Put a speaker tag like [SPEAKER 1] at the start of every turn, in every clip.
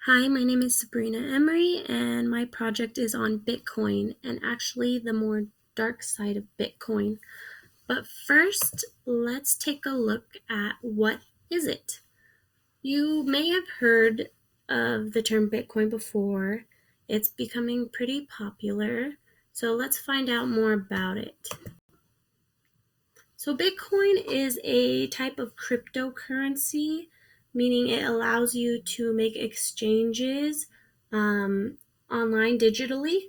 [SPEAKER 1] Hi, my name is Sabrina Emery, and my project is on Bitcoin, and actually the more dark side of Bitcoin. But first, let's take a look at what is it. You may have heard of the term Bitcoin before. It's becoming pretty popular, so let's find out more about it. So Bitcoin is a type of cryptocurrency, meaning it allows you to make exchanges online digitally.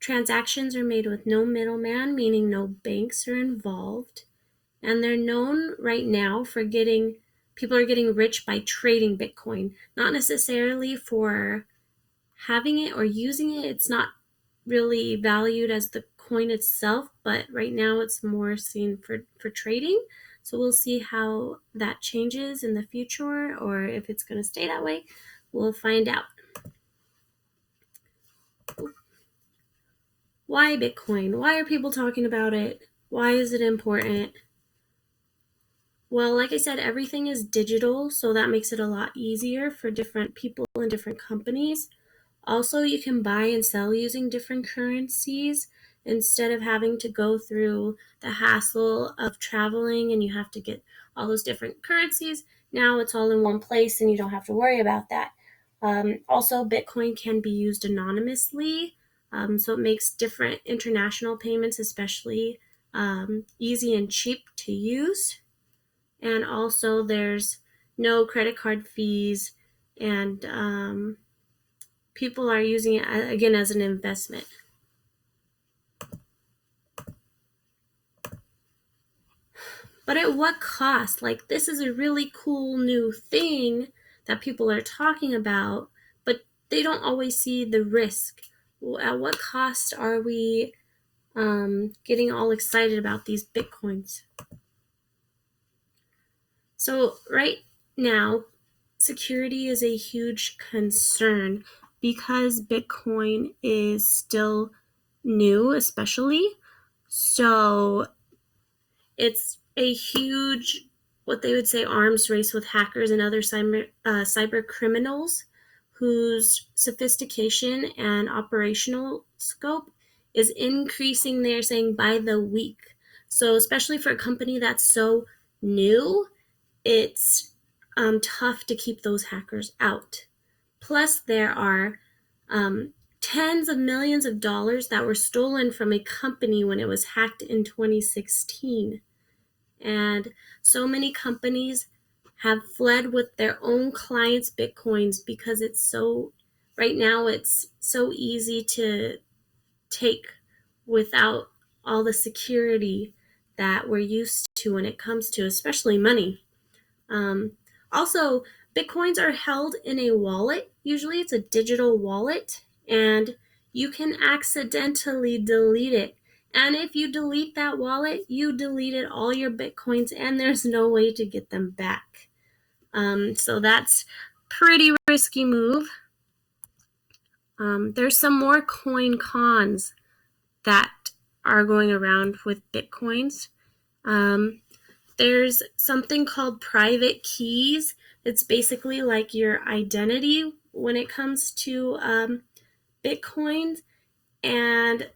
[SPEAKER 1] Transactions are made with no middleman, meaning no banks are involved. And they're known right now for people are getting rich by trading Bitcoin, not necessarily for having it or using it. It's not really valued as the coin itself, but right now it's more seen for trading. So we'll see how that changes in the future, or if it's going to stay that way. We'll find out. Why Bitcoin? Why are people talking about it? Why is it important? Well, like I said, everything is digital, so that makes it a lot easier for different people and different companies. Also, you can buy and sell using different currencies instead of having to go through the hassle of traveling and you have to get all those different currencies. Now it's all in one place and you don't have to worry about that. Also, Bitcoin can be used anonymously, so it makes different international payments especially easy and cheap to use. And also, there's no credit card fees, and people are using it again as an investment. But at what cost? Like, this is a really cool new thing that people are talking about, but they don't always see the risk. At what cost are we getting all excited about these Bitcoins? So right now, security is a huge concern because Bitcoin is still new, especially. So it's a huge, what they would say, arms race with hackers and other cyber criminals whose sophistication and operational scope is increasing, they're saying, by the week. So especially for a company that's so new, it's tough to keep those hackers out. Plus, there are tens of millions of dollars that were stolen from a company when it was hacked in 2016. And so many companies have fled with their own clients' Bitcoins because right now it's so easy to take without all the security that we're used to when it comes to especially money. Also, Bitcoins are held in a wallet. Usually it's a digital wallet, and you can accidentally delete it. And if you delete that wallet, you deleted all your Bitcoins, and there's no way to get them back. So that's pretty risky move. There's some more coin cons that are going around with Bitcoins. There's something called private keys. It's basically like your identity when it comes to Bitcoins, and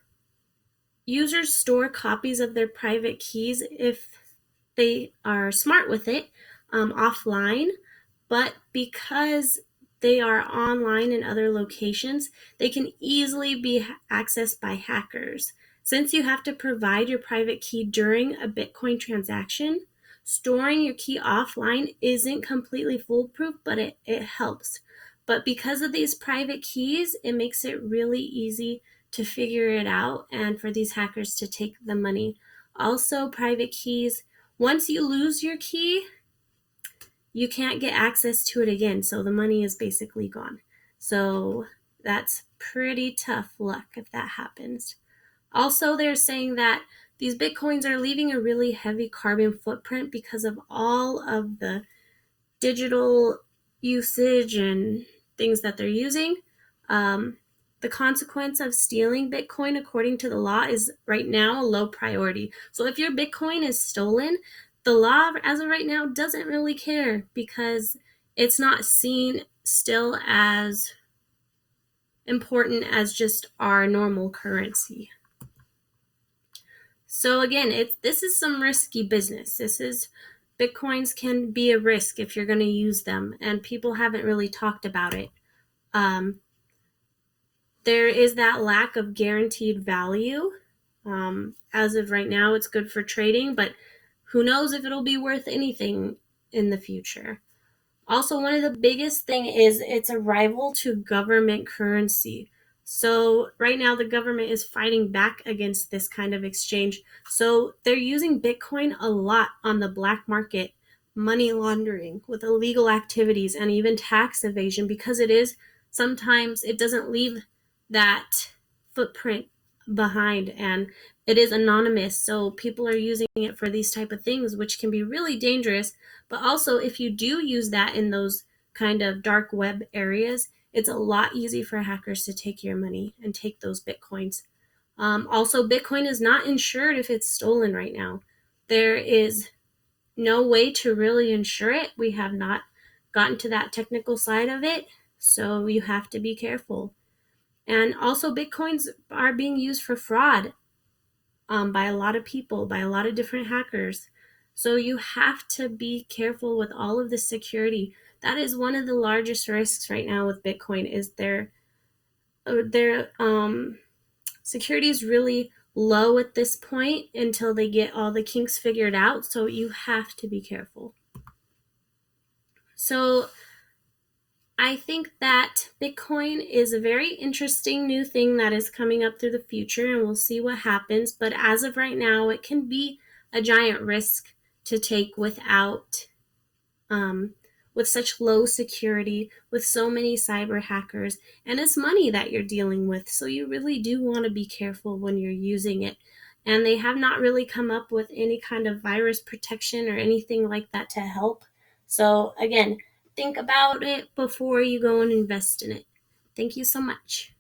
[SPEAKER 1] users store copies of their private keys if they are smart with it offline, but because they are online in other locations, they can easily be accessed by hackers. Since you have to provide your private key during a Bitcoin transaction, storing your key offline isn't completely foolproof, but it helps. But because of these private keys, it makes it really easy to figure it out and for these hackers to take the money. Also, private keys, once you lose your key, you can't get access to it again, so the money is basically gone. So that's pretty tough luck if that happens. Also, they're saying that these Bitcoins are leaving a really heavy carbon footprint because of all of the digital usage and things that they're using. The consequence of stealing Bitcoin, according to the law, is right now a low priority. So if your Bitcoin is stolen, the law, as of right now, doesn't really care because it's not seen still as important as just our normal currency. So again, this is some risky business. Bitcoins can be a risk if you're going to use them, and people haven't really talked about it. There is that lack of guaranteed value. As of right now, it's good for trading, but who knows if it'll be worth anything in the future. Also, one of the biggest thing is it's a rival to government currency. So right now the government is fighting back against this kind of exchange. So they're using Bitcoin a lot on the black market, money laundering with illegal activities and even tax evasion, because sometimes it doesn't leave that footprint behind, and it is anonymous. So people are using it for these type of things, which can be really dangerous. But also, if you do use that in those kind of dark web areas, it's a lot easier for hackers to take your money and take those Bitcoins. Also, Bitcoin is not insured if it's stolen right now. There is no way to really insure it. We have not gotten to that technical side of it, so you have to be careful. And also, Bitcoins are being used for fraud by a lot of people, by a lot of different hackers. So you have to be careful with all of the security. That is one of the largest risks right now with Bitcoin, is their security is really low at this point until they get all the kinks figured out. So you have to be careful. So I think that Bitcoin is a very interesting new thing that is coming up through the future, and we'll see what happens. But as of right now, it can be a giant risk to take with such low security, with so many cyber hackers, and it's money that you're dealing with. So you really do want to be careful when you're using it. And they have not really come up with any kind of virus protection or anything like that to help. So again, think about it before you go and invest in it. Thank you so much.